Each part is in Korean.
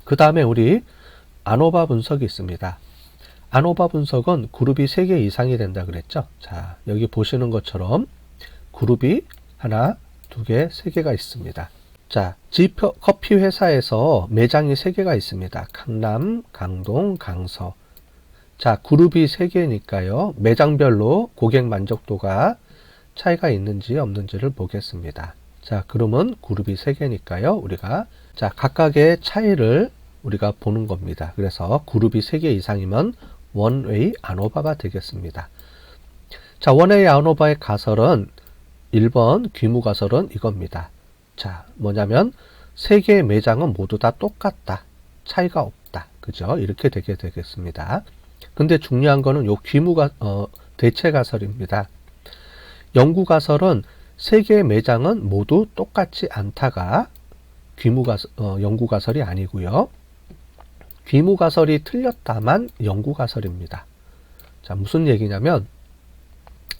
그 다음에 우리 아노바 분석이 있습니다. 아노바 분석은 그룹이 3개 이상이 된다 그랬죠. 자, 여기 보시는 것처럼 그룹이 하나, 2개, 3개가 있습니다. 자, 커피 회사에서 매장이 3개가 있습니다. 강남, 강동, 강서. 자, 그룹이 3개니까요. 매장별로 고객 만족도가 차이가 있는지 없는지를 보겠습니다. 자, 그러면 그룹이 3개니까요. 우리가 자, 각각의 차이를 우리가 보는 겁니다. 그래서 그룹이 3개 이상이면 원웨이 아노바가 되겠습니다. 자, 원웨이 아노바의 가설은 1번 귀무 가설은 이겁니다. 자, 뭐냐면 3개의 매장은 모두 다 똑같다. 차이가 없다. 그죠? 이렇게 되게 되겠습니다. 근데 중요한 거는 요 귀무가 대체 가설입니다. 연구 가설은 3개의 매장은 모두 똑같지 않다가 연구 가설이 아니고요. 귀무 가설이 틀렸다만 연구 가설입니다. 자, 무슨 얘기냐면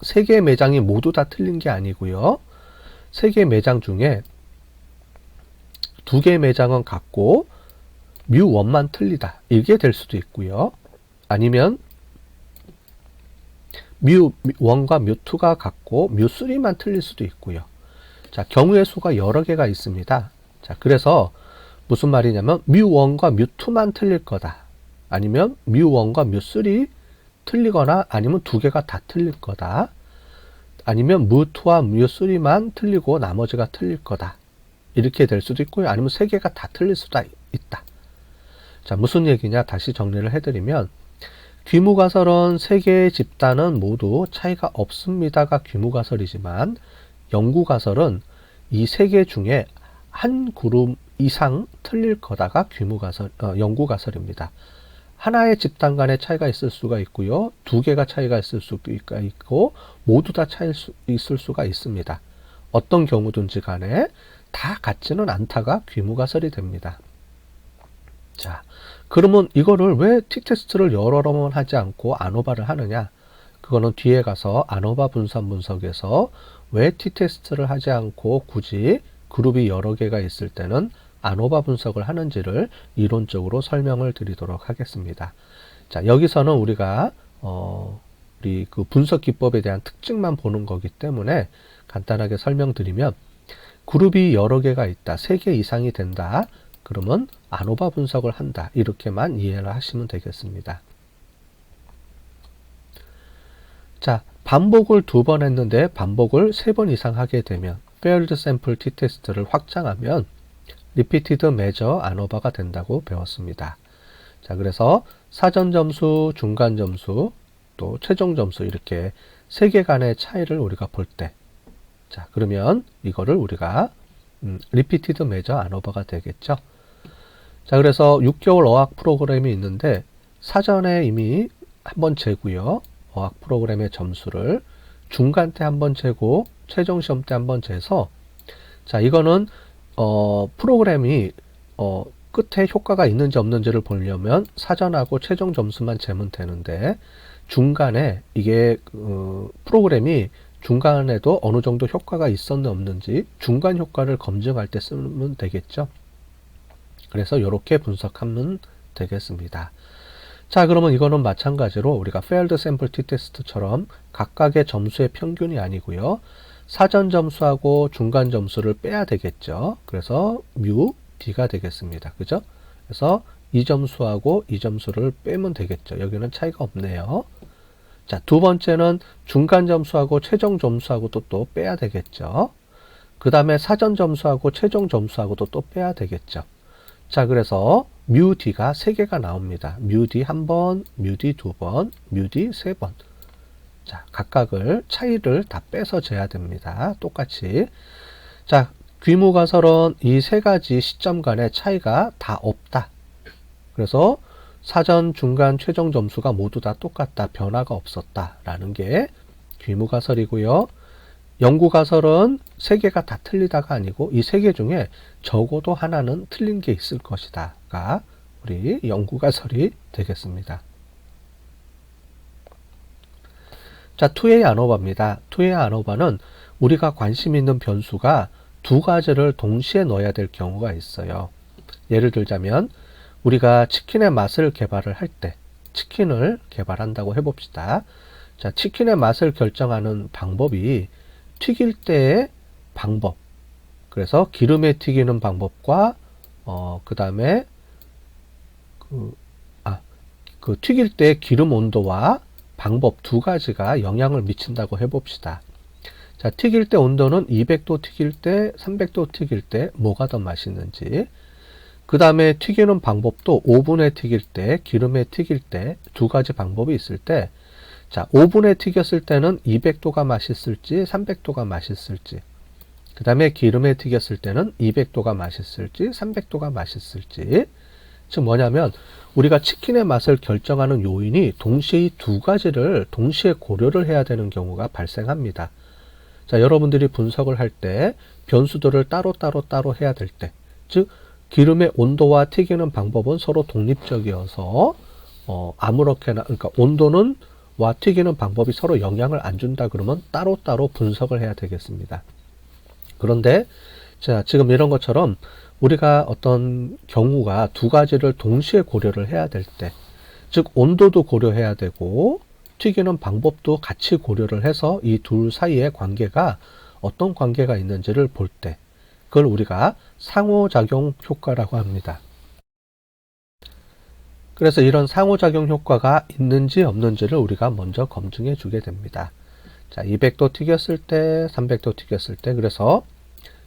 3개의 매장이 모두 다 틀린 게 아니고요. 3개의 매장 중에 2개의 매장은 같고 뮤1만 틀리다. 이게 될 수도 있고요. 아니면 뮤1과 뮤2가 같고 뮤3만 틀릴 수도 있고요. 자, 경우의 수가 여러 개가 있습니다. 자, 그래서 무슨 말이냐면 뮤1과 뮤2만 틀릴 거다. 아니면 뮤1과 뮤3 틀리거나 아니면 2개가 다 틀릴 거다. 아니면 뮤2와 뮤3만 틀리고 나머지가 틀릴 거다. 이렇게 될 수도 있고요. 아니면 3개가 다 틀릴 수도 있다. 자, 무슨 얘기냐? 다시 정리를 해드리면 귀무가설은 3개의 집단은 모두 차이가 없습니다가 귀무가설이지만 연구가설은 이 3개 중에 한 그룹 이상 틀릴 거다가 연구가설입니다. 하나의 집단 간의 차이가 있을 수가 있고요. 2개가 차이가 있을 수가 있고 모두 다 있을 수가 있습니다. 어떤 경우든지 간에 다 같지는 않다가 귀무가설이 됩니다. 자, 그러면 이거를 왜 t테스트를 여러 번 하지 않고 아노바를 하느냐? 그거는 뒤에 가서 아노바 분석에서 왜 t테스트를 하지 않고 굳이 그룹이 여러 개가 있을 때는 아노바 분석을 하는지를 이론적으로 설명을 드리도록 하겠습니다. 자, 여기서는 우리가 우리 그 분석 기법에 대한 특징만 보는 거기 때문에 간단하게 설명드리면 그룹이 여러 개가 있다. 3개 이상이 된다. 그러면 아노바 분석을 한다. 이렇게만 이해를 하시면 되겠습니다. 자, 반복을 2번 했는데 반복을 3번 이상 하게 되면 Failed Sample t테스트를 확장하면 Repeated Measure ANOVA가 된다고 배웠습니다. 자, 그래서 사전 점수, 중간 점수, 또 최종 점수 이렇게 3개 간의 차이를 우리가 볼 때, 자, 그러면 이거를 우리가 Repeated Measure ANOVA가 되겠죠. 자, 그래서 6개월 어학 프로그램이 있는데 사전에 이미 한번 재고요. 어학 프로그램의 점수를 중간 때 한번 재고 최종 시험 때 한번 재서, 자, 이거는 프로그램이 끝에 효과가 있는지 없는지를 보려면 사전하고 최종 점수만 재면 되는데 중간에 이게 프로그램이 중간에도 어느 정도 효과가 있었는지 없는지 중간 효과를 검증할 때 쓰면 되겠죠. 그래서 이렇게 분석하면 되겠습니다. 자, 그러면 이거는 마찬가지로 우리가 Failed Sample t테스트처럼 각각의 점수의 평균이 아니고요. 사전 점수하고 중간 점수를 빼야 되겠죠. 그래서 뮤 D가 되겠습니다. 그죠? 그래서 이 점수하고 이 점수를 빼면 되겠죠. 여기는 차이가 없네요. 자, 두 번째는 중간 점수하고 최종 점수하고도 또 빼야 되겠죠. 그 다음에 사전 점수하고 최종 점수하고도 또 빼야 되겠죠. 자, 그래서 뮤 D가 3개가 나옵니다. 뮤 D 1번, 뮤 D 2번, 뮤 D 3번. 자, 각각을 차이를 다 빼서 재야 됩니다. 똑같이. 자, 귀무가설은 이 3가지 시점 간의 차이가 다 없다. 그래서 사전, 중간, 최종 점수가 모두 다 똑같다. 변화가 없었다. 라는 게 귀무가설이고요. 연구가설은 3개가 다 틀리다가 아니고 이 3개 중에 적어도 하나는 틀린 게 있을 것이다가 우리 연구가설이 되겠습니다. 자, 투웨이 아노바입니다. 투웨이 아노바는 우리가 관심 있는 변수가 2가지를 동시에 넣어야 될 경우가 있어요. 예를 들자면 우리가 치킨의 맛을 개발을 할 때, 치킨을 개발한다고 해봅시다. 자, 치킨의 맛을 결정하는 방법이 튀길 때의 방법. 그래서 기름에 튀기는 방법과, 그 다음에, 그 튀길 때 기름 온도와 방법 두 가지가 영향을 미친다고 해봅시다. 자, 튀길 때 온도는 200도 튀길 때, 300도 튀길 때 뭐가 더 맛있는지, 그 다음에 튀기는 방법도 오븐에 튀길 때, 기름에 튀길 때 두 가지 방법이 있을 때, 자, 오븐에 튀겼을 때는 200도가 맛있을지, 300도가 맛있을지, 그 다음에 기름에 튀겼을 때는 200도가 맛있을지, 300도가 맛있을지, 즉 뭐냐면 우리가 치킨의 맛을 결정하는 요인이 동시에 이 두 가지를 동시에 고려를 해야 되는 경우가 발생합니다. 자, 여러분들이 분석을 할 때 변수들을 따로 해야 될 때, 즉 기름의 온도와 튀기는 방법은 서로 독립적이어서 아무렇게나, 그러니까 온도는 와 튀기는 방법이 서로 영향을 안 준다 그러면 따로 분석을 해야 되겠습니다. 그런데 자, 지금 이런 것처럼 우리가 어떤 경우가 두 가지를 동시에 고려를 해야 될 때, 즉 온도도 고려해야 되고 튀기는 방법도 같이 고려를 해서 이 둘 사이의 관계가 어떤 관계가 있는지를 볼 때, 그걸 우리가 상호작용 효과라고 합니다. 그래서 이런 상호작용 효과가 있는지 없는지를 우리가 먼저 검증해 주게 됩니다. 자, 200도 튀겼을 때, 300도 튀겼을 때, 그래서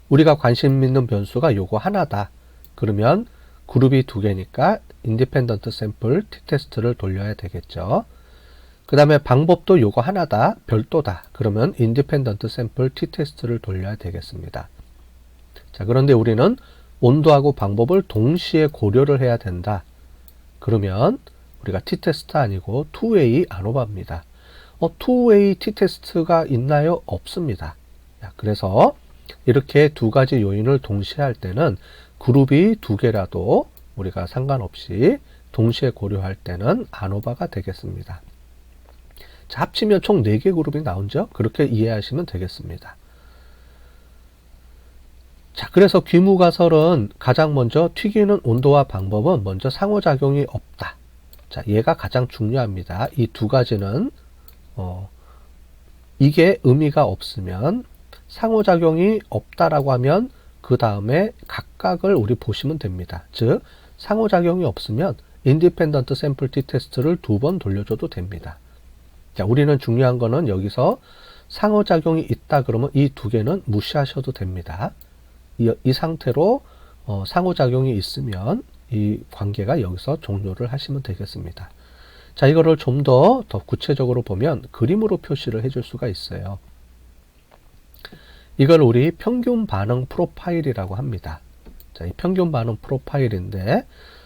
우리가 관심 있는 변수가 요거 하나다. 그러면 그룹이 두 개니까 인디펜던트 샘플 t-테스트를 돌려야 되겠죠. 그 다음에 방법도 요거 하나다. 별도다. 그러면 인디펜던트 샘플 t-테스트를 돌려야 되겠습니다. 자, 그런데 우리는 온도하고 방법을 동시에 고려를 해야 된다. 그러면 우리가 t-테스트 아니고 투웨이 아노바입니다. 투웨이 t-테스트가 있나요? 없습니다. 그래서 이렇게 두 가지 요인을 동시에 할 때는 그룹이 두 개라도 우리가 상관없이 동시에 고려할 때는 아노바가 되겠습니다. 자, 합치면 총 4개 그룹이 나오죠? 그렇게 이해하시면 되겠습니다. 자, 그래서 귀무가설은 가장 먼저 튀기는 온도와 방법은 먼저 상호작용이 없다. 자, 얘가 가장 중요합니다. 이 두 가지는 이게 의미가 없으면, 상호작용이 없다라고 하면 그 다음에 각각을 우리 보시면 됩니다. 즉 상호작용이 없으면 인디펜던트 샘플 t-테스트를 2번 돌려줘도 됩니다. 자, 우리는 중요한 거는 여기서 상호작용이 있다 그러면 이 두 개는 무시하셔도 됩니다. 이 상태로 상호작용이 있으면 이 관계가 여기서 종료를 하시면 되겠습니다. 자, 이거를 좀 더 구체적으로 보면 그림으로 표시를 해줄 수가 있어요. 이걸 우리 평균 반응 프로파일이라고 합니다. 자, 이 평균 반응 프로파일인데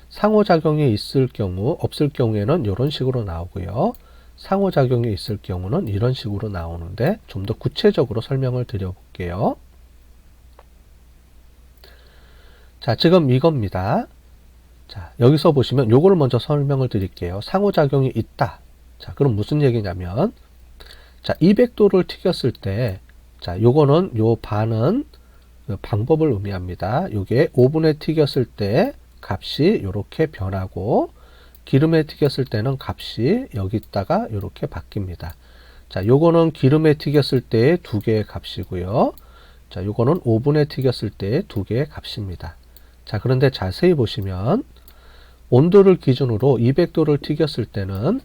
상호작용이 있을 경우, 없을 경우에는 이런 식으로 나오고요. 상호작용이 있을 경우는 이런 식으로 나오는데 좀 더 구체적으로 설명을 드려볼게요. 자, 지금 이겁니다. 자, 여기서 보시면 요거를 먼저 설명을 드릴게요. 상호작용이 있다. 자, 그럼 무슨 얘기냐면, 자, 200도를 튀겼을 때, 자, 요거는 요 반은 방법을 의미합니다. 요게 오븐에 튀겼을 때 값이 요렇게 변하고, 기름에 튀겼을 때는 값이 여기다가 요렇게 바뀝니다. 자, 요거는 기름에 튀겼을 때의 두 개의 값이고요. 자, 요거는 오븐에 튀겼을 때의 두 개의 값입니다. 자, 그런데 자세히 보시면 온도를 기준으로 200도를 튀겼을 때는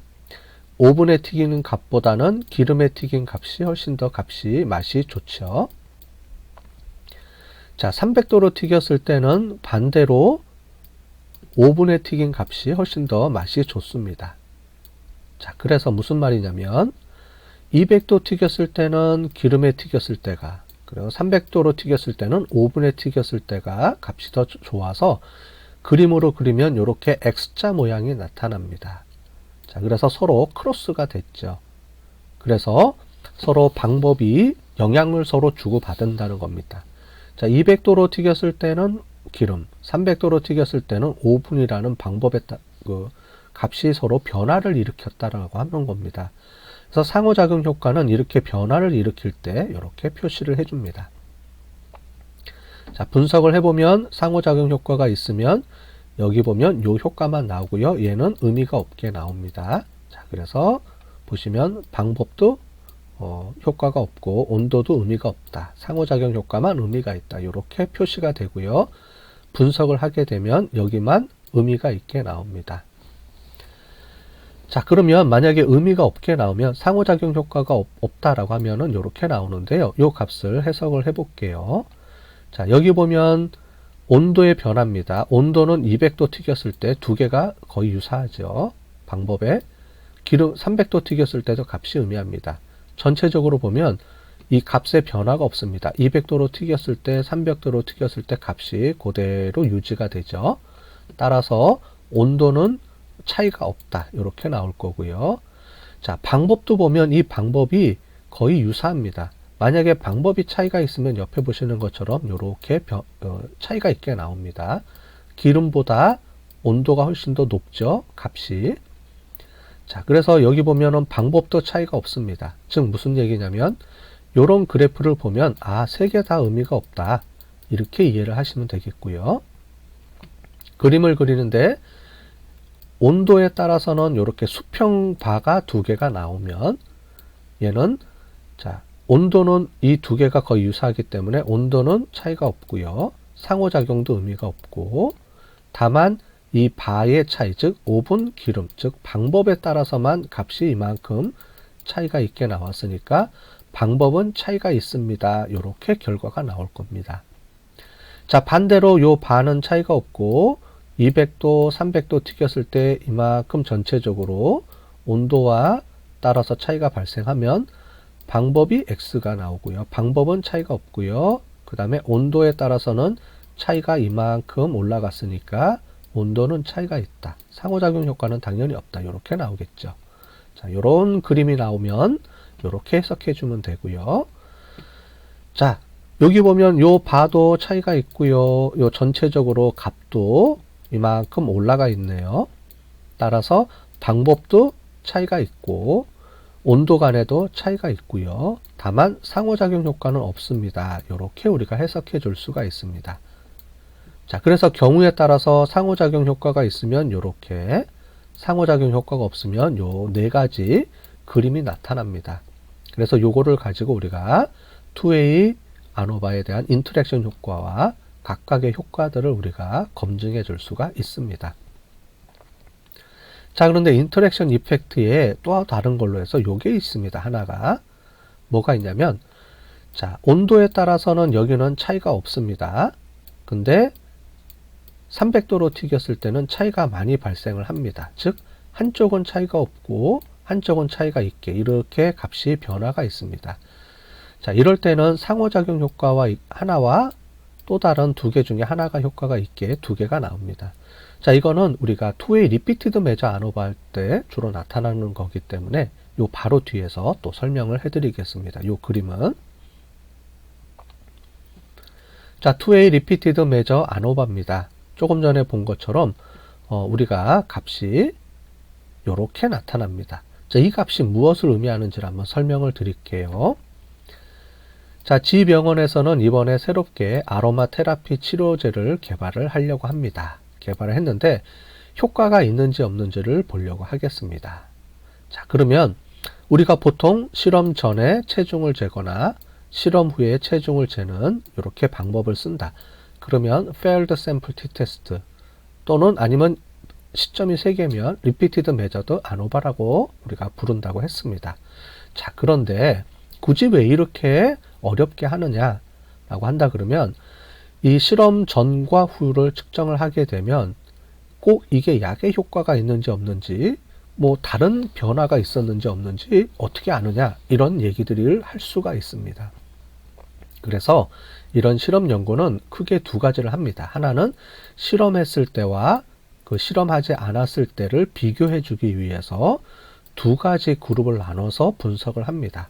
오븐에 튀기는 값보다는 기름에 튀긴 값이 훨씬 더 맛이 좋죠. 자, 300도로 튀겼을 때는 반대로 오븐에 튀긴 값이 훨씬 더 맛이 좋습니다. 자, 그래서 무슨 말이냐면 200도 튀겼을 때는 기름에 튀겼을 때가, 그리고 300도로 튀겼을 때는 오븐에 튀겼을 때가 값이 더 좋아서 그림으로 그리면 이렇게 X자 모양이 나타납니다. 자, 그래서 서로 크로스가 됐죠. 그래서 서로 방법이 영향을 서로 주고받는다는 겁니다. 자, 200도로 튀겼을 때는 기름, 300도로 튀겼을 때는 오븐이라는 방법의 값이 서로 변화를 일으켰다라고 하는 겁니다. 그래서 상호작용 효과는 이렇게 변화를 일으킬 때 이렇게 표시를 해줍니다. 자, 분석을 해보면 상호작용 효과가 있으면 여기 보면 요 효과만 나오고요. 얘는 의미가 없게 나옵니다. 자, 그래서 보시면 방법도 효과가 없고 온도도 의미가 없다. 상호작용 효과만 의미가 있다. 이렇게 표시가 되고요. 분석을 하게 되면 여기만 의미가 있게 나옵니다. 자, 그러면 만약에 의미가 없게 나오면 상호작용 효과가 없다라고 하면은 이렇게 나오는데요. 이 값을 해석을 해 볼게요. 자, 여기 보면 온도의 변화입니다. 온도는 200도 튀겼을 때 두 개가 거의 유사하죠. 방법에 기름 300도 튀겼을 때도 값이 의미합니다. 전체적으로 보면 이 값의 변화가 없습니다. 200도로 튀겼을 때 300도로 튀겼을 때 값이 그대로 유지가 되죠. 따라서 온도는 차이가 없다. 이렇게 나올 거고요. 자, 방법도 보면 이 방법이 거의 유사합니다. 만약에 방법이 차이가 있으면 옆에 보시는 것처럼 이렇게 차이가 있게 나옵니다. 기름보다 온도가 훨씬 더 높죠. 값이. 자, 그래서 여기 보면은 방법도 차이가 없습니다. 즉 무슨 얘기냐면 이런 그래프를 보면 세 개 다 의미가 없다. 이렇게 이해를 하시면 되겠고요. 그림을 그리는데 온도에 따라서는 이렇게 수평 바가 두 개가 나오면 얘는 자, 온도는 이 두 개가 거의 유사하기 때문에 온도는 차이가 없고요. 상호작용도 의미가 없고 다만 이 바의 차이, 즉 오븐 기름, 즉 방법에 따라서만 값이 이만큼 차이가 있게 나왔으니까 방법은 차이가 있습니다. 이렇게 결과가 나올 겁니다. 자, 반대로 요 바는 차이가 없고 200도, 300도 튀겼을 때 이만큼 전체적으로 온도와 따라서 차이가 발생하면 방법이 X가 나오고요. 방법은 차이가 없고요. 그 다음에 온도에 따라서는 차이가 이만큼 올라갔으니까 온도는 차이가 있다. 상호작용 효과는 당연히 없다. 이렇게 나오겠죠. 자, 이런 그림이 나오면 이렇게 해석해 주면 되고요. 자, 여기 보면 요 바도 차이가 있고요. 요 전체적으로 값도 이만큼 올라가 있네요. 따라서 방법도 차이가 있고 온도 간에도 차이가 있고요. 다만 상호작용 효과는 없습니다. 이렇게 우리가 해석해 줄 수가 있습니다. 자, 그래서 경우에 따라서 상호작용 효과가 있으면 이렇게, 상호작용 효과가 없으면 요 네 가지 그림이 나타납니다. 그래서 요거를 가지고 우리가 투웨이 아노바에 대한 인터랙션 효과와 각각의 효과들을 우리가 검증해 줄 수가 있습니다. 자, 그런데 인터랙션 이펙트에 또 다른 걸로 해서 요게 있습니다. 하나가 뭐가 있냐면, 자, 온도에 따라서는 여기는 차이가 없습니다. 근데 300도로 튀겼을 때는 차이가 많이 발생을 합니다. 즉 한쪽은 차이가 없고 한쪽은 차이가 있게 이렇게 값이 변화가 있습니다. 자, 이럴 때는 상호작용 효과와 하나와 또 다른 두 개 중에 하나가 효과가 있게 두 개가 나옵니다. 자, 이거는 우리가 투웨이 리피티드 메저 아노바 할 때 주로 나타나는 거기 때문에 요 바로 뒤에서 또 설명을 해드리겠습니다. 요 그림은 자, 투웨이 리피티드 메저 아노바입니다. 조금 전에 본 것처럼 우리가 값이 이렇게 나타납니다. 자, 이 값이 무엇을 의미하는지를 한번 설명을 드릴게요. 자, 지병원에서는 이번에 새롭게 아로마 테라피 치료제를 개발을 하려고 합니다. 개발을 했는데 효과가 있는지 없는지를 보려고 하겠습니다. 자, 그러면 우리가 보통 실험 전에 체중을 재거나 실험 후에 체중을 재는 이렇게 방법을 쓴다. 그러면 failed sample t-test 또는 아니면 시점이 3개면 repeated measured ANOVA라고 우리가 부른다고 했습니다. 자, 그런데 굳이 왜 이렇게 어렵게 하느냐라고 한다 그러면 이 실험 전과 후를 측정을 하게 되면 꼭 이게 약의 효과가 있는지 없는지 뭐 다른 변화가 있었는지 없는지 어떻게 아느냐 이런 얘기들을 할 수가 있습니다. 그래서 이런 실험 연구는 크게 두 가지를 합니다. 하나는 실험했을 때와 그 실험하지 않았을 때를 비교해 주기 위해서 두 가지 그룹을 나눠서 분석을 합니다.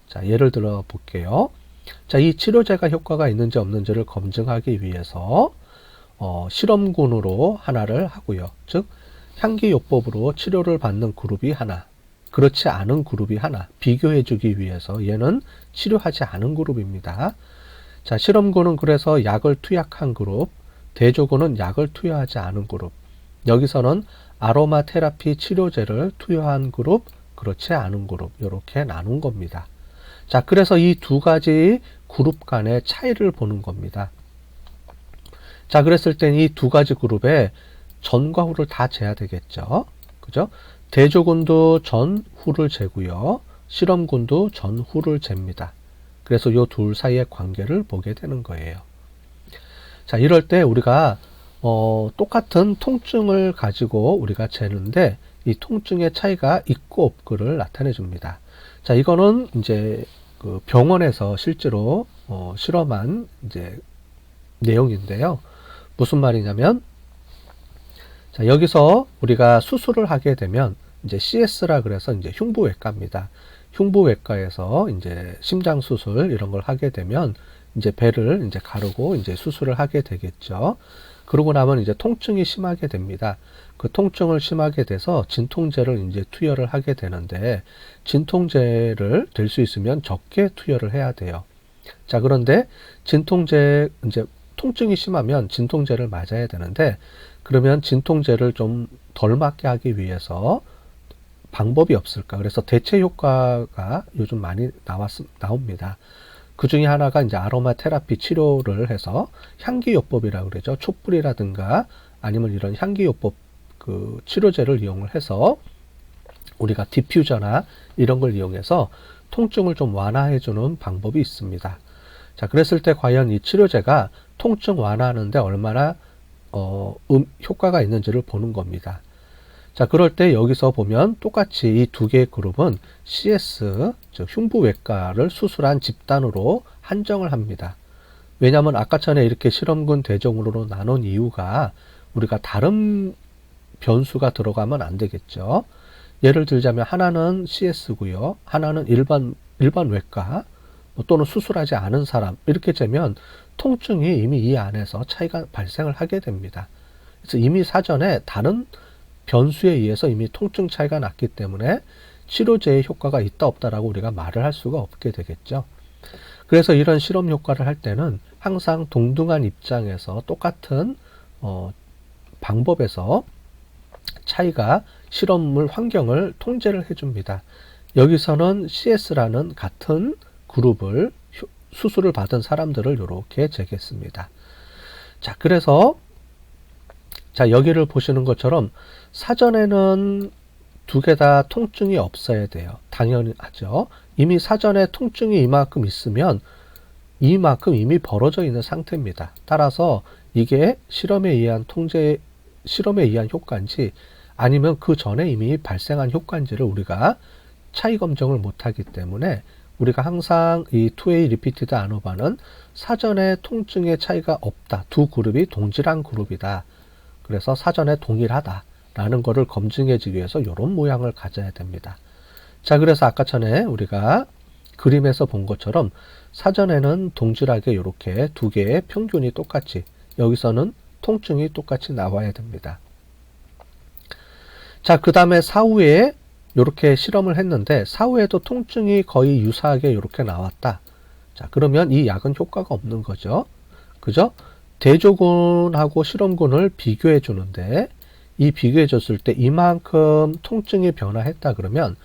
자, 예를 들어 볼게요. 자, 이 치료제가 효과가 있는지 없는지를 검증하기 위해서 실험군으로 하나를 하고요. 즉 향기요법으로 치료를 받는 그룹이 하나, 그렇지 않은 그룹이 하나 비교해 주기 위해서 얘는 치료하지 않은 그룹입니다. 자, 실험군은 그래서 약을 투약한 그룹, 대조군은 약을 투여하지 않은 그룹, 여기서는 아로마 테라피 치료제를 투여한 그룹, 그렇지 않은 그룹, 이렇게 나눈 겁니다. 자, 그래서 이 두 가지 그룹 간의 차이를 보는 겁니다. 자, 그랬을 땐 이 두 가지 그룹에 전과 후를 다 재야 되겠죠. 그죠? 대조군도 전, 후를 재고요. 실험군도 전, 후를 잽니다. 그래서 이 둘 사이의 관계를 보게 되는 거예요. 자, 이럴 때 우리가 똑같은 통증을 가지고 우리가 재는데 이 통증의 차이가 있고 없고를 나타내 줍니다. 자, 이거는 이제 그 병원에서 실제로 실험한 이제 내용인데요. 무슨 말이냐면, 자, 여기서 우리가 수술을 하게 되면 이제 CS라 그래서 이제 흉부외과입니다. 흉부외과에서 이제 심장 수술 이런 걸 하게 되면 이제 배를 이제 가르고 이제 수술을 하게 되겠죠. 그러고 나면 이제 통증이 심하게 됩니다. 그 통증을 심하게 돼서 진통제를 이제 투여를 하게 되는데, 진통제를 될 수 있으면 적게 투여를 해야 돼요. 자, 그런데 진통제, 이제 통증이 심하면 진통제를 맞아야 되는데, 그러면 진통제를 좀 덜 맞게 하기 위해서 방법이 없을까? 그래서 대체 효과가 요즘 많이 나옵니다. 그 중에 하나가 이제 아로마 테라피 치료를 해서 향기요법이라고 그러죠. 촛불이라든가 아니면 이런 향기요법 그 치료제를 이용을 해서 우리가 디퓨저나 이런 걸 이용해서 통증을 좀 완화해주는 방법이 있습니다. 자, 그랬을 때 과연 이 치료제가 통증 완화하는데 얼마나 효과가 있는지를 보는 겁니다. 자, 그럴 때 여기서 보면 똑같이 이 두 개의 그룹은 CS, 즉 흉부외과를 수술한 집단으로 한정을 합니다. 왜냐하면 아까 전에 이렇게 실험군 대조군으로 나눈 이유가 우리가 다른 변수가 들어가면 안 되겠죠. 예를 들자면 하나는 CS고요. 하나는 일반 외과 또는 수술하지 않은 사람, 이렇게 재면 통증이 이미 이 안에서 차이가 발생을 하게 됩니다. 그래서 이미 사전에 다른 변수에 의해서 이미 통증 차이가 났기 때문에 치료제의 효과가 있다 없다라고 우리가 말을 할 수가 없게 되겠죠. 그래서 이런 실험 효과를 할 때는 항상 동등한 입장에서 똑같은 방법에서 차이가 실험물 환경을 통제를 해줍니다. 여기서는 CS라는 같은 그룹을 수술을 받은 사람들을 이렇게 재겠습니다. 자, 그래서 자, 여기를 보시는 것처럼 사전에는 두 개 다 통증이 없어야 돼요. 당연히 하죠. 이미 사전에 통증이 이만큼 있으면 이만큼 이미 벌어져 있는 상태입니다. 따라서 이게 실험에 의한 효과인지 아니면 그 전에 이미 발생한 효과인지를 우리가 차이 검증을 못하기 때문에 우리가 항상 이 2A 리피티드 아노바는 사전에 통증의 차이가 없다. 두 그룹이 동질한 그룹이다. 그래서 사전에 동일하다라는 것을 검증해주기 위해서 이런 모양을 가져야 됩니다. 자, 그래서 아까 전에 우리가 그림에서 본 것처럼 사전에는 동질하게 이렇게 두 개의 평균이 똑같이, 여기서는 통증이 똑같이 나와야 됩니다. 자, 그 다음에 사후에 이렇게 실험을 했는데 사후에도 통증이 거의 유사하게 이렇게 나왔다. 자, 그러면 이 약은 효과가 없는 거죠. 그죠? 대조군하고 실험군을 비교해 주는데 이 비교해 줬을 때 이만큼 통증이 변화했다 그러면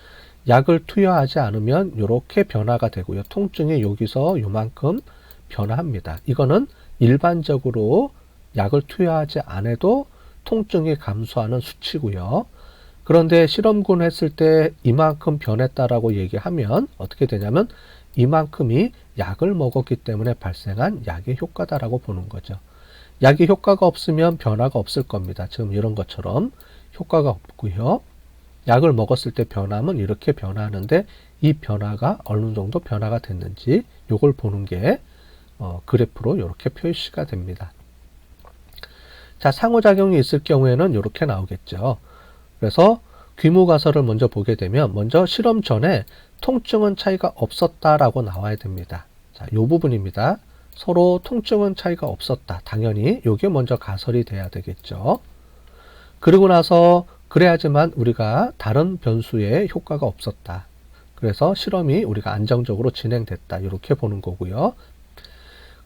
약을 투여하지 않으면 이렇게 변화가 되고요. 통증이 여기서 요만큼 변화합니다. 이거는 일반적으로 약을 투여하지 않아도 통증이 감소하는 수치고요. 그런데 실험군 했을 때 이만큼 변했다라고 얘기하면 어떻게 되냐면 이만큼이 약을 먹었기 때문에 발생한 약의 효과다라고 보는 거죠. 약이 효과가 없으면 변화가 없을 겁니다. 지금 이런 것처럼 효과가 없고요. 약을 먹었을 때 변하면 이렇게 변화하는데 이 변화가 어느 정도 변화가 됐는지 이걸 보는 게 그래프로 이렇게 표시가 됩니다. 자, 상호작용이 있을 경우에는 이렇게 나오겠죠. 그래서 귀무가설을 먼저 보게 되면 먼저 실험 전에 통증은 차이가 없었다라고 나와야 됩니다. 자, 이 부분입니다. 서로 통증은 차이가 없었다. 당연히 이게 먼저 가설이 돼야 되겠죠. 그리고 나서 그래야지만 우리가 다른 변수에 효과가 없었다. 그래서 실험이 우리가 안정적으로 진행됐다. 이렇게 보는 거고요.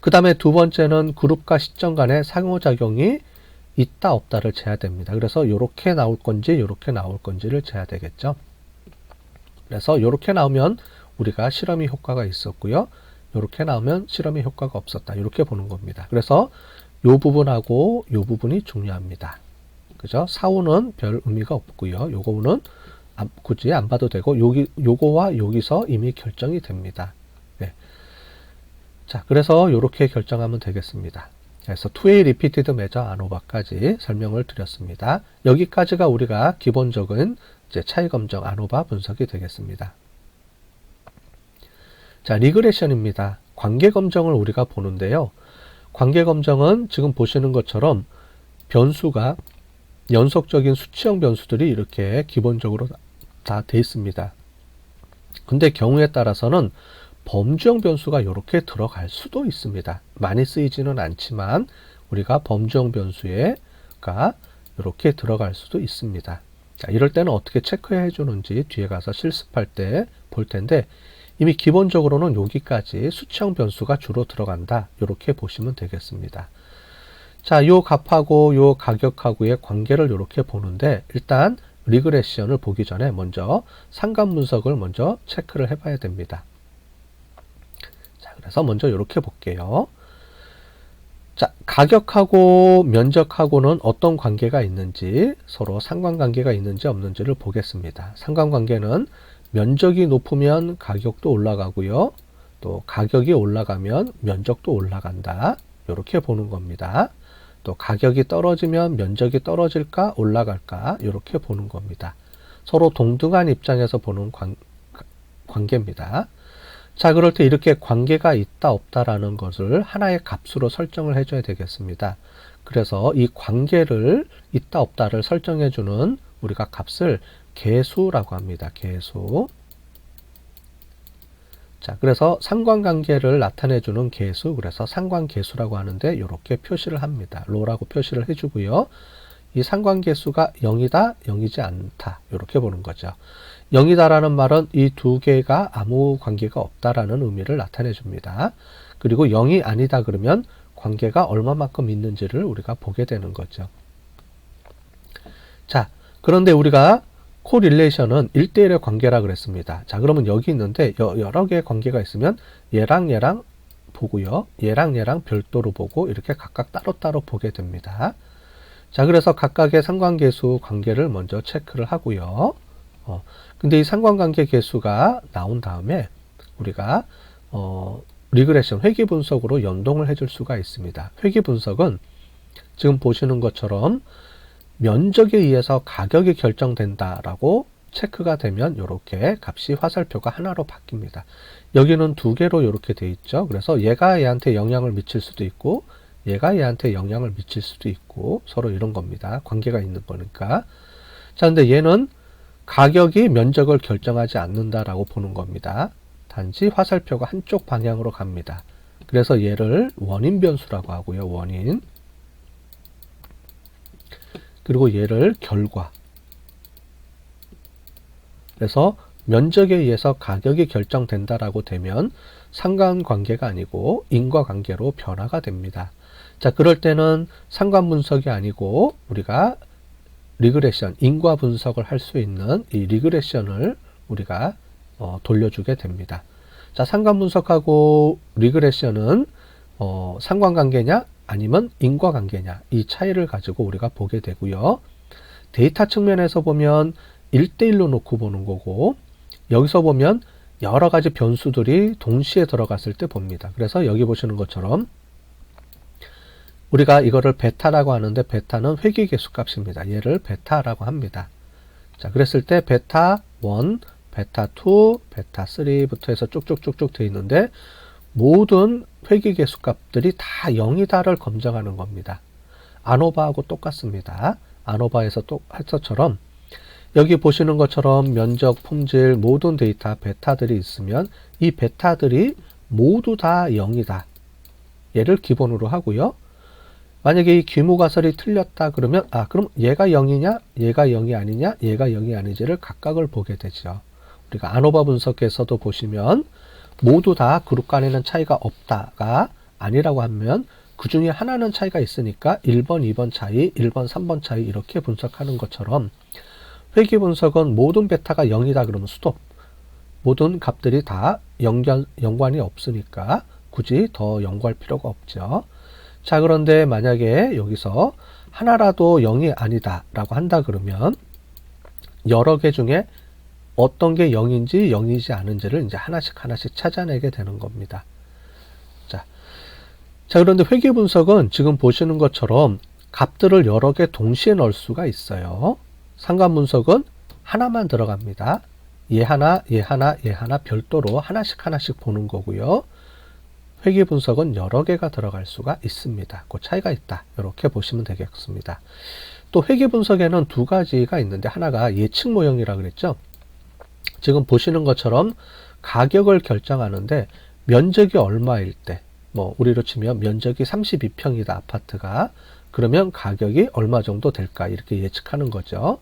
그 다음에 두 번째는 그룹과 시점 간의 상호작용이 있다 없다를 재야 됩니다. 그래서 이렇게 나올 건지 이렇게 나올 건지를 재야 되겠죠. 그래서 이렇게 나오면 우리가 실험이 효과가 있었고요. 이렇게 나오면 실험이 효과가 없었다. 이렇게 보는 겁니다. 그래서 이 부분하고 이 부분이 중요합니다. 그죠? 사후는 별 의미가 없고요. 요거는 굳이 안 봐도 되고 요거와 여기서 이미 결정이 됩니다. 네. 자, 그래서 이렇게 결정하면 되겠습니다. 그래서 two-way repeated measure ANOVA까지 설명을 드렸습니다. 여기까지가 우리가 기본적인 이제 차이 검정 ANOVA 분석이 되겠습니다. 자, 리그레션입니다. 관계 검정을 우리가 보는데요. 관계 검정은 지금 보시는 것처럼 변수가 연속적인 수치형 변수들이 이렇게 기본적으로 다 돼 있습니다. 근데 경우에 따라서는 범주형 변수가 이렇게 들어갈 수도 있습니다. 많이 쓰이지는 않지만 우리가 범주형 변수가 이렇게 들어갈 수도 있습니다. 자, 이럴 때는 어떻게 체크해 주는지 뒤에 가서 실습할 때 볼 텐데 이미 기본적으로는 여기까지 수치형 변수가 주로 들어간다. 이렇게 보시면 되겠습니다. 자, 요 값하고 요 가격하고의 관계를 이렇게 보는데 일단 리그레션을 보기 전에 먼저 상관 분석을 먼저 체크를 해 봐야 됩니다. 자, 그래서 먼저 이렇게 볼게요. 자, 가격하고 면적하고는 어떤 관계가 있는지 서로 상관관계가 있는지 없는지를 보겠습니다. 상관관계는 면적이 높으면 가격도 올라가고요. 또 가격이 올라가면 면적도 올라간다. 이렇게 보는 겁니다. 또 가격이 떨어지면 면적이 떨어질까 올라갈까 이렇게 보는 겁니다. 서로 동등한 입장에서 보는 관계입니다. 자, 그럴 때 이렇게 관계가 있다 없다라는 것을 하나의 값으로 설정을 해줘야 되겠습니다. 그래서 이 관계를 있다 없다를 설정해주는 우리가 값을 계수라고 합니다. 계수. 자, 그래서 상관관계를 나타내주는 계수, 그래서 상관계수라고 하는데 이렇게 표시를 합니다. 로라고 표시를 해주고요. 이 상관계수가 0이다, 0이지 않다 이렇게 보는 거죠. 0이다라는 말은 이 두 개가 아무 관계가 없다라는 의미를 나타내 줍니다. 그리고 0이 아니다 그러면 관계가 얼마만큼 있는지를 우리가 보게 되는 거죠. 자, 그런데 우리가 코릴레이션은 1대1의 관계라 그랬습니다. 자, 그러면 여기 있는데 여러 개의 관계가 있으면 얘랑 얘랑 보고요. 얘랑 얘랑 별도로 보고 이렇게 각각 따로따로 보게 됩니다. 자, 그래서 각각의 상관계수 관계를 먼저 체크를 하고요. 근데 이 상관관계 계수가 나온 다음에 우리가 리그레션 회귀 분석으로 연동을 해줄 수가 있습니다. 회귀 분석은 지금 보시는 것처럼 면적에 의해서 가격이 결정된다라고 체크가 되면 이렇게 값이 화살표가 하나로 바뀝니다. 여기는 두 개로 이렇게 돼 있죠. 그래서 얘가 얘한테 영향을 미칠 수도 있고 얘가 얘한테 영향을 미칠 수도 있고 서로 이런 겁니다. 관계가 있는 거니까. 자, 근데 얘는 가격이 면적을 결정하지 않는다라고 보는 겁니다. 단지 화살표가 한쪽 방향으로 갑니다. 그래서 얘를 원인 변수라고 하고요. 원인. 그리고 얘를 결과. 그래서 면적에 의해서 가격이 결정된다라고 되면 상관관계가 아니고 인과관계로 변화가 됩니다. 자, 그럴 때는 상관 분석이 아니고 우리가 리그레션, 인과 분석을 할 수 있는 이 리그레션을 우리가 돌려주게 됩니다. 자, 상관 분석하고 리그레션은 상관관계냐 아니면 인과관계냐 이 차이를 가지고 우리가 보게 되고요. 데이터 측면에서 보면 1대1로 놓고 보는 거고 여기서 보면 여러 가지 변수들이 동시에 들어갔을 때 봅니다. 그래서 여기 보시는 것처럼 우리가 이거를 베타라고 하는데 베타는 회귀계수 값입니다. 얘를 베타라고 합니다. 자, 그랬을 때 베타 1, 베타 2, 베타 3부터 해서 쭉쭉쭉쭉 되어 있는데 모든 회귀계수 값들이 다 0이다를 검증하는 겁니다. 아노바하고 똑같습니다. 아노바에서 했서처럼 여기 보시는 것처럼 면적, 품질, 모든 데이터 베타들이 있으면 이 베타들이 모두 다 0이다. 얘를 기본으로 하고요. 만약에 이 귀무가설이 틀렸다 그러면 그럼 얘가 0이냐 얘가 0이 아니냐 얘가 0이 아니지를 각각을 보게 되죠. 우리가 아노바 분석에서도 보시면 모두 다 그룹 간에는 차이가 없다가 아니라고 하면 그 중에 하나는 차이가 있으니까 1번, 2번 차이, 1번, 3번 차이 이렇게 분석하는 것처럼 회귀 분석은 모든 베타가 0이다 그러면 스톱. 모든 값들이 다 연관이 없으니까 굳이 더 연구할 필요가 없죠. 자, 그런데 만약에 여기서 하나라도 0이 아니다 라고 한다 그러면 여러 개 중에 어떤 게 0인지 0이지 않은지를 이제 하나씩 찾아내게 되는 겁니다. 자, 그런데 회귀 분석은 지금 보시는 것처럼 값들을 여러 개 동시에 넣을 수가 있어요. 상관 분석은 하나만 들어갑니다. 얘 하나 별도로 하나씩 보는 거고요. 회귀 분석은 여러 개가 들어갈 수가 있습니다. 그 차이가 있다. 이렇게 보시면 되겠습니다. 또 회귀 분석에는 두 가지가 있는데 하나가 예측 모형이라고 그랬죠. 지금 보시는 것처럼 가격을 결정하는데 면적이 얼마일 때, 뭐 우리로 치면 면적이 32평이다 아파트가, 그러면 가격이 얼마 정도 될까 이렇게 예측하는 거죠.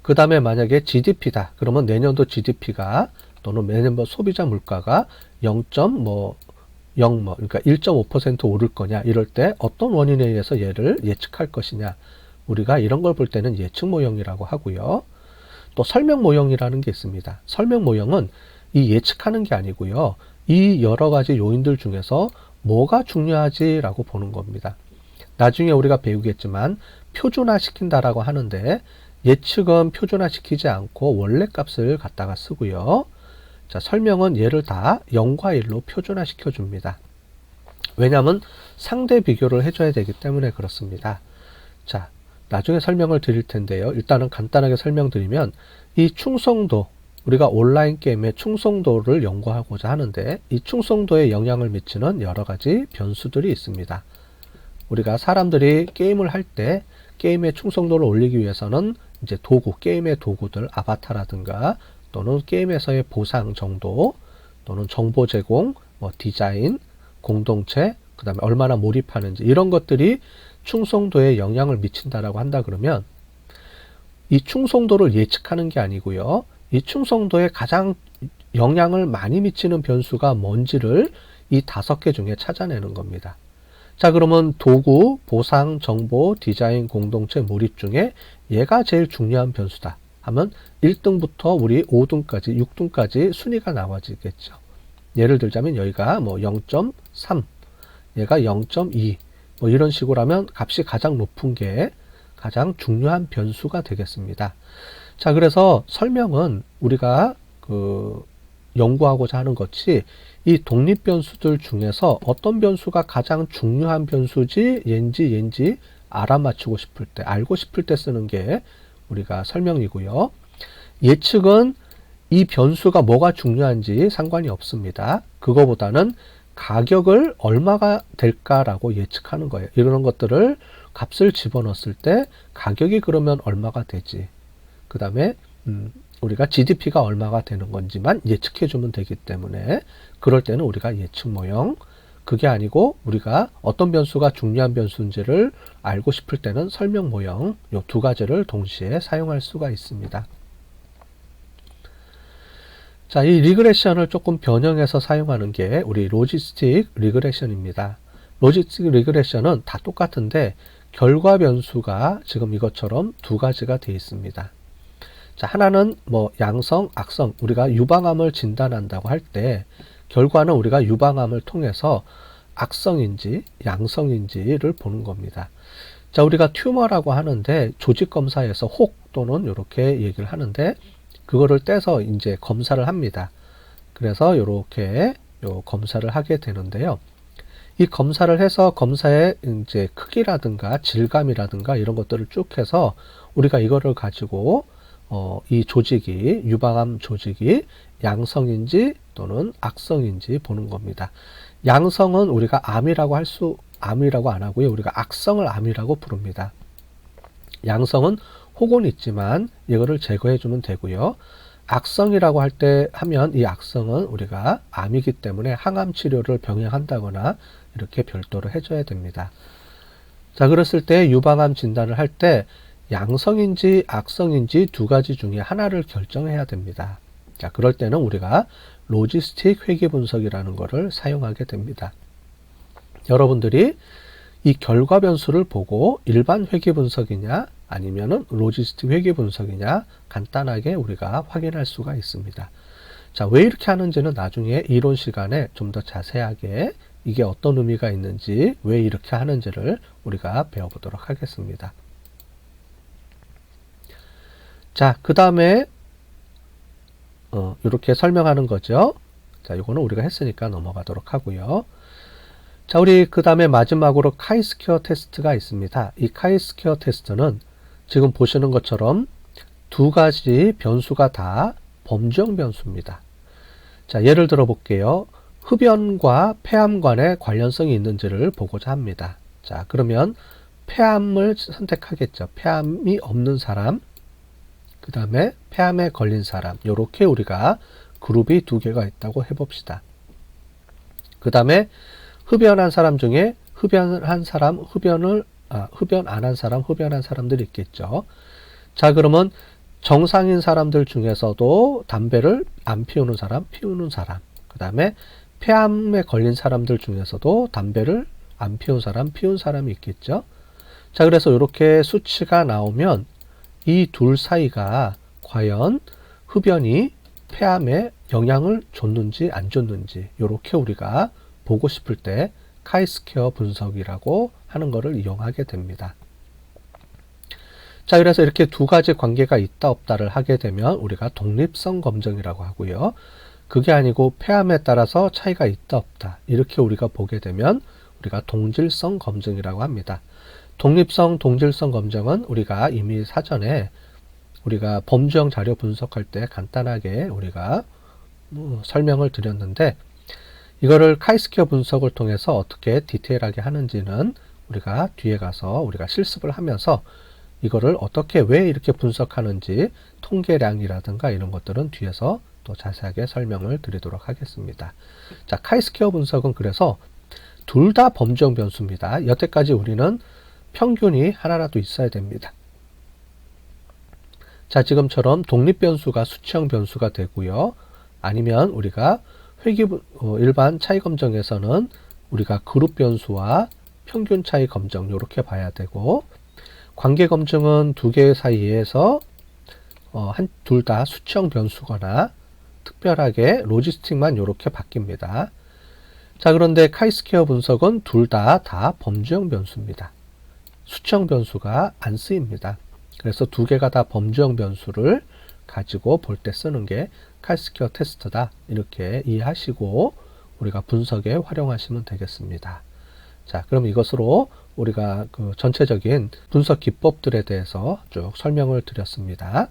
그 다음에 만약에 GDP다 그러면 내년도 GDP가 또는 내년도 소비자 물가가 0.0 그러니까 1.5% 오를 거냐 이럴 때 어떤 원인에 의해서 얘를 예측할 것이냐, 우리가 이런 걸 볼 때는 예측 모형이라고 하고요. 또 설명 모형이라는 게 있습니다. 설명 모형은 이 예측하는 게 아니고요. 이 여러 가지 요인들 중에서 뭐가 중요하지라고 보는 겁니다. 나중에 우리가 배우겠지만 표준화 시킨다라고 하는데 예측은 표준화 시키지 않고 원래 값을 갖다가 쓰고요. 자, 설명은 얘를 다 0과 1로 표준화 시켜줍니다. 왜냐하면 상대 비교를 해줘야 되기 때문에 그렇습니다. 자, 나중에 설명을 드릴 텐데요. 일단은 간단하게 설명드리면 이 충성도, 우리가 온라인 게임의 충성도를 연구하고자 하는데 이 충성도에 영향을 미치는 여러 가지 변수들이 있습니다. 우리가 사람들이 게임을 할 때 게임의 충성도를 올리기 위해서는 이제 도구, 게임의 도구들, 아바타라든가 또는 게임에서의 보상 정도 또는 정보 제공, 뭐 디자인, 공동체, 그 다음에 얼마나 몰입하는지 이런 것들이 충성도에 영향을 미친다라고 한다 그러면 이 충성도를 예측하는 게 아니고요. 이 충성도에 가장 영향을 많이 미치는 변수가 뭔지를 이 5개 중에 찾아내는 겁니다. 자, 그러면 도구, 보상, 정보, 디자인, 공동체, 몰입 중에 얘가 제일 중요한 변수다 하면 1등부터 우리 5등까지, 6등까지 순위가 나와지겠죠. 예를 들자면 여기가 뭐 0.3, 얘가 0.2, 뭐 이런 식으로 하면 값이 가장 높은 게 가장 중요한 변수가 되겠습니다. 자, 그래서 설명은 우리가 연구하고자 하는 것이 이 독립 변수들 중에서 어떤 변수가 가장 중요한 변수지 얘인지 알아맞히고 싶을 때, 알고 싶을 때 쓰는 게 우리가 설명이고요. 예측은 이 변수가 뭐가 중요한지 상관이 없습니다. 그거보다는 가격을 얼마가 될까라고 예측하는 거예요. 이런 것들을 값을 집어넣었을 때 가격이 그러면 얼마가 되지. 그 다음에 우리가 GDP가 얼마가 되는 건지만 예측해 주면 되기 때문에 그럴 때는 우리가 예측 모형, 그게 아니고 우리가 어떤 변수가 중요한 변수인지를 알고 싶을 때는 설명 모형, 이 두 가지를 동시에 사용할 수가 있습니다. 자, 이 리그레션을 조금 변형해서 사용하는 게 우리 로지스틱 리그레션입니다. 로지스틱 리그레션은 다 똑같은데 결과 변수가 지금 이것처럼 두 가지가 되어 있습니다. 자, 하나는 뭐 양성, 악성, 우리가 유방암을 진단한다고 할 때 결과는 우리가 유방암을 통해서 악성인지 양성인지를 보는 겁니다. 자, 우리가 튜머라고 하는데 조직 검사에서 혹 또는 이렇게 얘기를 하는데 그거를 떼서 이제 검사를 합니다. 그래서 이렇게 검사를 하게 되는데요. 이 검사를 해서 검사의 이제 크기라든가 질감이라든가 이런 것들을 쭉 해서 우리가 이거를 가지고 이 조직이, 유방암 조직이 양성인지 또는 악성인지 보는 겁니다. 양성은 우리가 암이라고 암이라고 안 하고요. 우리가 악성을 암이라고 부릅니다. 양성은 혹은 있지만 이거를 제거해 주면 되고요. 악성이라고 하면 이 악성은 우리가 암이기 때문에 항암 치료를 병행한다거나 이렇게 별도로 해줘야 됩니다. 자, 그랬을 때 유방암 진단을 할 때 양성인지 악성인지 두 가지 중에 하나를 결정해야 됩니다. 자, 그럴 때는 우리가 로지스틱 회귀 분석이라는 것을 사용하게 됩니다. 여러분들이 이 결과 변수를 보고 일반 회귀 분석이냐 아니면은 로지스틱 회귀 분석이냐 간단하게 우리가 확인할 수가 있습니다. 자, 왜 이렇게 하는지는 나중에 이론 시간에 좀 더 자세하게 이게 어떤 의미가 있는지 왜 이렇게 하는지를 우리가 배워보도록 하겠습니다. 자, 그 다음에 이렇게 설명하는 거죠. 자, 이거는 우리가 했으니까 넘어가도록 하고요. 자, 우리 그 다음에 마지막으로 카이스퀘어 테스트가 있습니다. 이 카이스퀘어 테스트는 지금 보시는 것처럼 두 가지 변수가 다 범주형 변수입니다. 자, 예를 들어 볼게요. 흡연과 폐암 간의 관련성이 있는지를 보고자 합니다. 자, 그러면 폐암을 선택하겠죠. 폐암이 없는 사람, 그 다음에 폐암에 걸린 사람, 이렇게 우리가 그룹이 두 개가 있다고 해봅시다. 그 다음에 흡연한 사람 중에 흡연한 사람, 흡연 안 한 사람, 흡연한 사람들이 있겠죠. 자, 그러면 정상인 사람들 중에서도 담배를 안 피우는 사람, 피우는 사람, 그 다음에 폐암에 걸린 사람들 중에서도 담배를 안 피운 사람, 피운 사람이 있겠죠. 자, 그래서 이렇게 수치가 나오면 이 둘 사이가 과연 흡연이 폐암에 영향을 줬는지 안 줬는지 이렇게 우리가 보고 싶을 때 카이스퀘어 분석이라고 하는 것을 이용하게 됩니다. 자, 그래서 이렇게 두 가지 관계가 있다 없다를 하게 되면 우리가 독립성 검증이라고 하고요. 그게 아니고 폐암에 따라서 차이가 있다 없다 이렇게 우리가 보게 되면 우리가 동질성 검증이라고 합니다. 독립성, 동질성 검증은 우리가 이미 사전에 우리가 범주형 자료 분석할 때 간단하게 우리가 설명을 드렸는데 이거를 카이스퀘어 분석을 통해서 어떻게 디테일하게 하는지는 우리가 뒤에 가서 우리가 실습을 하면서 이거를 어떻게 왜 이렇게 분석하는지 통계량이라든가 이런 것들은 뒤에서 또 자세하게 설명을 드리도록 하겠습니다. 자, 카이스퀘어 분석은 그래서 둘 다 범주형 변수입니다. 여태까지 우리는 평균이 하나라도 있어야 됩니다. 자, 지금처럼 독립 변수가 수치형 변수가 되고요. 아니면 우리가 일반 차이 검정에서는 우리가 그룹 변수와 평균 차이 검정 이렇게 봐야 되고 관계 검증은 두 개 사이에서 둘 다 수치형 변수거나 특별하게 로지스틱만 이렇게 바뀝니다. 자, 그런데 카이스퀘어 분석은 둘 다 범주형 변수입니다. 수치형 변수가 안 쓰입니다. 그래서 두 개가 다 범주형 변수를 가지고 볼 때 쓰는 게 카이스퀘어 테스트다 이렇게 이해하시고 우리가 분석에 활용하시면 되겠습니다. 자, 그럼 이것으로 우리가 그 전체적인 분석 기법들에 대해서 쭉 설명을 드렸습니다.